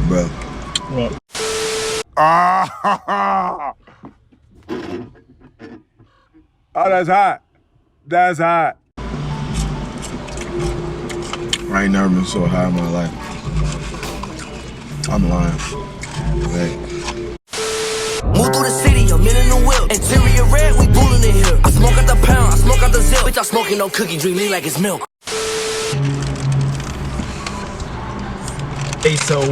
Bro. What? Ah! Oh, that's hot. That's hot. I ain't never been so high in my life. I'm lying. Hey. Move through the city, I'm in the whip. Interior red, we bullin' in here. I smoke out the pound, I smoke out the zip. Bitch, I'm smoking no cookie, drink lean like it's milk. Hey, so...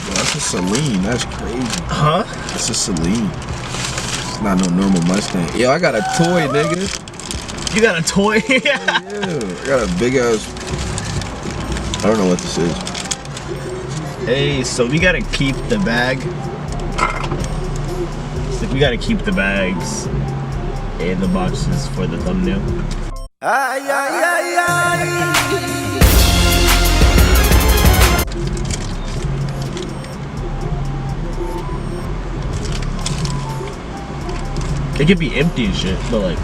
That's a Celine, that's crazy. Huh? That's a Celine. It's not no normal Mustang. Yo, I got a toy, nigga. You got a toy? Yeah, I got a big ass... I don't know what this is. Hey, so we gotta keep the bag. So we gotta keep the bags and the boxes for the thumbnail. Ay, ay, ay, ay. It could be empty and shit, but like...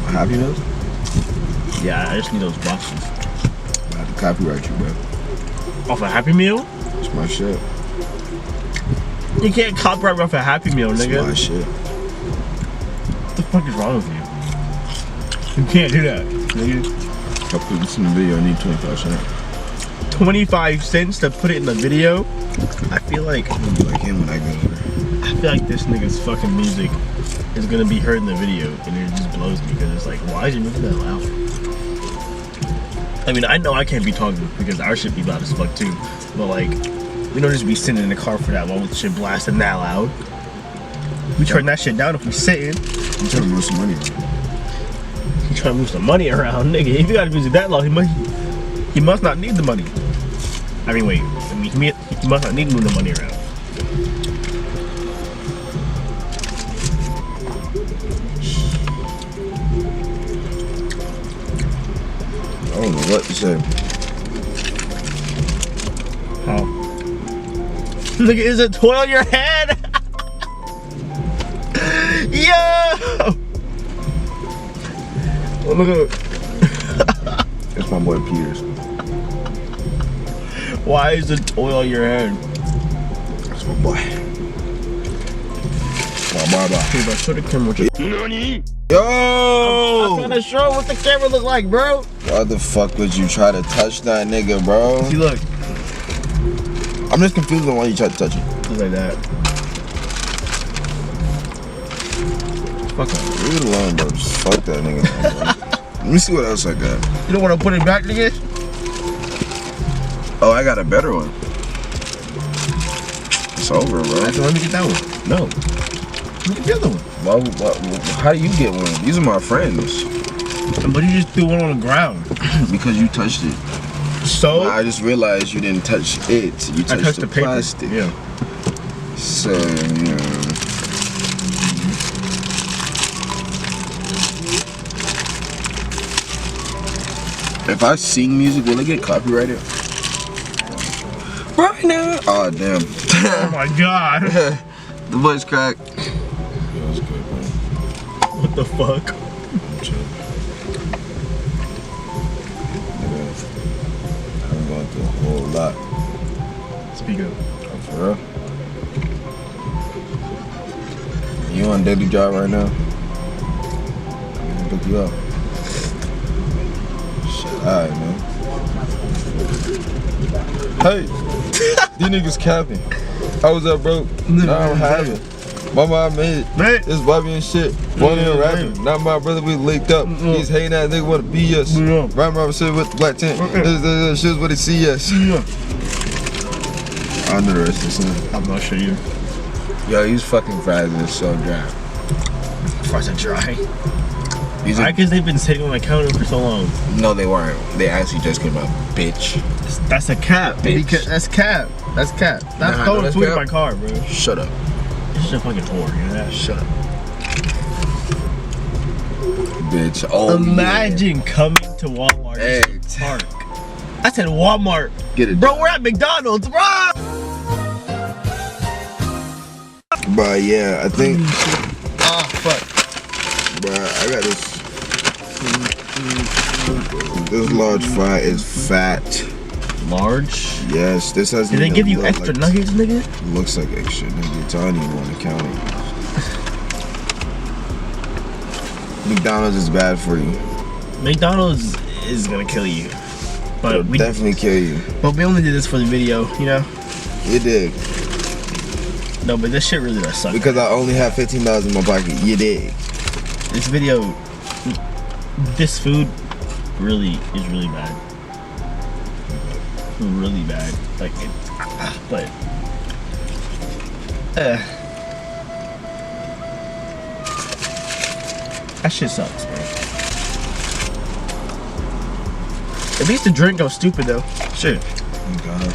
Happy Meals? Yeah, I just need those boxes. I have to copyright you, bro. Off a Happy Meal? It's my shit. You can't copyright me off a Happy Meal, nigga. It's my shit. What the fuck is wrong with you? You can't do that, nigga. If I put this in the video, I need 25 cents. 25 cents to put it in the video? I feel like... I'm gonna be like him when I go there. I feel like this nigga's fucking music is gonna be heard in the video, and it just blows me because it's like, why is your music that loud? I mean, I know I can't be talking because our shit be loud as fuck too, but like, we don't just be sitting in the car for that long with shit blasting that loud. We turn that shit down if we sitting. I'm trying to move some money around. You trying to move some money around, nigga? If you got music that loud, he must not need the money. I mean, wait. I mean, he must not need to move the money around. I don't know what to say. Oh. Nigga, is a toy on your head? Yo! Oh, look at It's my boy Peters. Why is the toy on your head? That's my boy. My barber. Hey, bro, show the camera what you... Yo! I'm trying to show what the camera look like, bro. Why the fuck would you try to touch that nigga, bro? See, look. I'm just confused on why you tried to touch it. Just like that. Fuck him. Leave it alone, bro. Just fuck that nigga, bro. Let me see what else I got. You don't want to put it back, nigga? Oh, I got a better one. It's over, bro. So let me get that one. No. Let me get the other one. How do you get one? These are my friends. But you just threw one on the ground. Because you touched it. So? I just realized you didn't touch it. You touched the plastic. Yeah. So, yeah. If I sing music, will it get copyrighted? Right now. Oh, damn. Oh my god. The voice crack. What the fuck? I'm going through a whole lot. Speak up. Oh, for real? You on daily job right now? I'm gonna pick you up. Shit, alright, man. Hey, these niggas capping. I was up broke. Now I'm having. My mom made it. It's Bobby and shit. One in rapping. Not my brother, we linked up. He's hating that nigga wanna be us. Rhyme shit with the black tent. This shit's what they see us. I know the rest of this. I'm not sure you. Yo, these fucking fries are so dry. Fries are dry. These Why? Because they've been sitting on the counter for so long. No, they weren't. They actually just came out, bitch. That's a cap. Bitch. That's cap. That's cap. That's throwing food in my car, bro. Shut up. It's just a fucking whore, you know that? Shut up. Bitch. Oh, imagine coming to Walmart and park. I said Walmart. Get it. Bro, we're at McDonald's, bro! But yeah, I think. Ah, fuck. Bruh, I got this. This large fry is fat. Large? Yes, this has. Did they give you extra nuggets, nigga? Looks like extra nuggets. I don't even want to count it. McDonald's is bad for you. McDonald's is gonna kill you. But It'll we definitely kill you. But we only did this for the video, you know? You did. No, but this shit really does suck. Because I only have $15 in my pocket. You did. This video, this food really is really bad. Really bad. Like, but that shit sucks, bro. At least the drink goes stupid though. Shit. Oh God.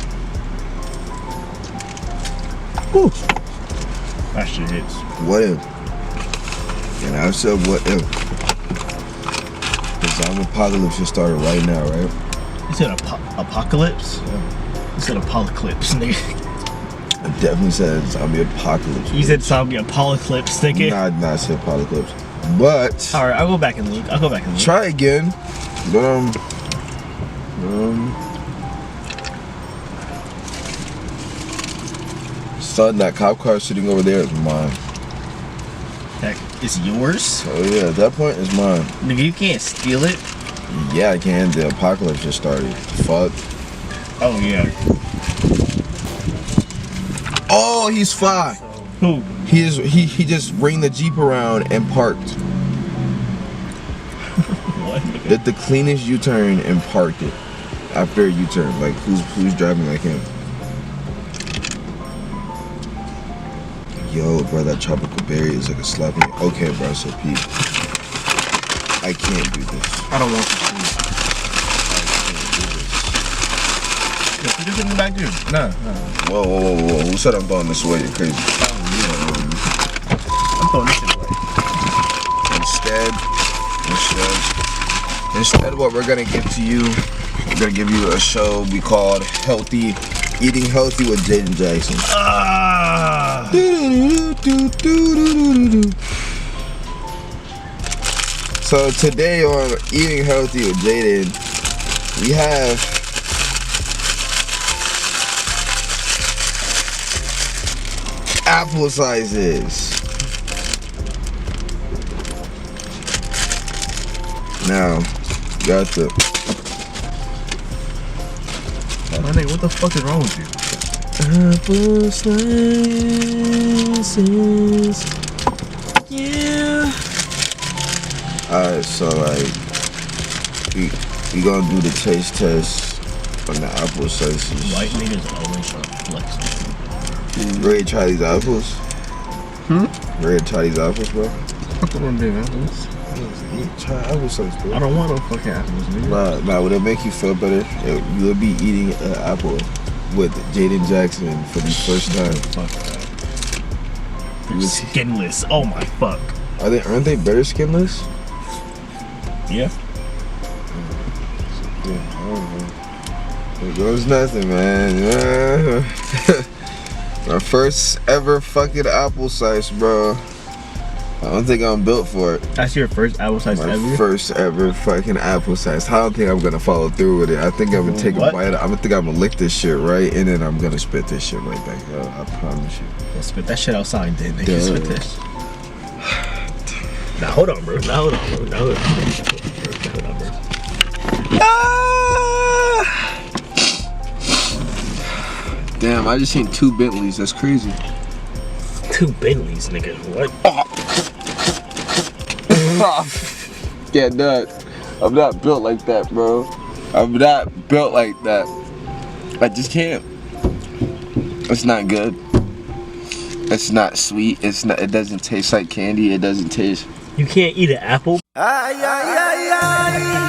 Woo. That shit hits. What if? And I said what if? The zombie apocalypse just started right now, right? You said apocalypse? Yeah. You said apocalypse, nigga. I definitely said zombie apocalypse. You said zombie apocalypse, nigga. Nah, I said apocalypse. But Alright, I'll go back and look. Try again. But son, that cop car sitting over there is mine. That is yours? Oh yeah, at that point it's mine. Nigga, you can't steal it. Yeah, I can. The apocalypse just started. Fuck. Oh yeah. Oh, he's fine. Who? He just ring the Jeep around and parked. What? Did the cleanest U-turn and parked it after a U-turn. Like who's driving like him? Yo, bro, that tropical berry is like a slap in the... Okay, bro, so Pete, I can't do this. I don't want to see. Yeah, put this in the back, dude. Nah. Whoa. Who said I'm throwing this away? You're crazy. I'm throwing this shit away. Instead, what we're gonna give to you, we're gonna give you a show we called Eating Healthy with Jaden Jackson. So today on Eating Healthy with Jaden, we have apple sizes. Now, you got the... My nigga, what the fuck is wrong with you? apple slices. Yeah. Alright, so like we gonna do the taste test on the apple slices. White niggas always trying to flex. Ready to try these apples? Ready to try these apples, bro? Fuck them big apples. Try apple slice, bro. I don't want no fucking apples, nigga. Nah, would it make you feel better? You would be eating an apple with Jaden Jackson for the first time. Fuck that. They're skinless. Oh my fuck. Aren't they better skinless? Yeah. Yeah, I don't know. There goes nothing, man. My first ever fucking apple slice, bro. I don't think I'm built for it. That's your first apple slice My ever? first ever fucking apple slice. I don't think I'm gonna follow through with it. I think I'm gonna take a bite. I'm gonna lick this shit right, and then I'm gonna spit this shit right back out. I promise you. Well, spit that shit outside, then. They can spit this. Now hold on, bro. Now hold on, bro. Damn, I just seen 2 Bentleys. That's crazy. 2 Bentleys, nigga. What? Yeah, I'm not built like that, bro. I'm not built like that. I just can't. It's not good. It's not sweet. It doesn't taste like candy. It doesn't taste. You can't eat an apple? Ay, ay, ay, ay.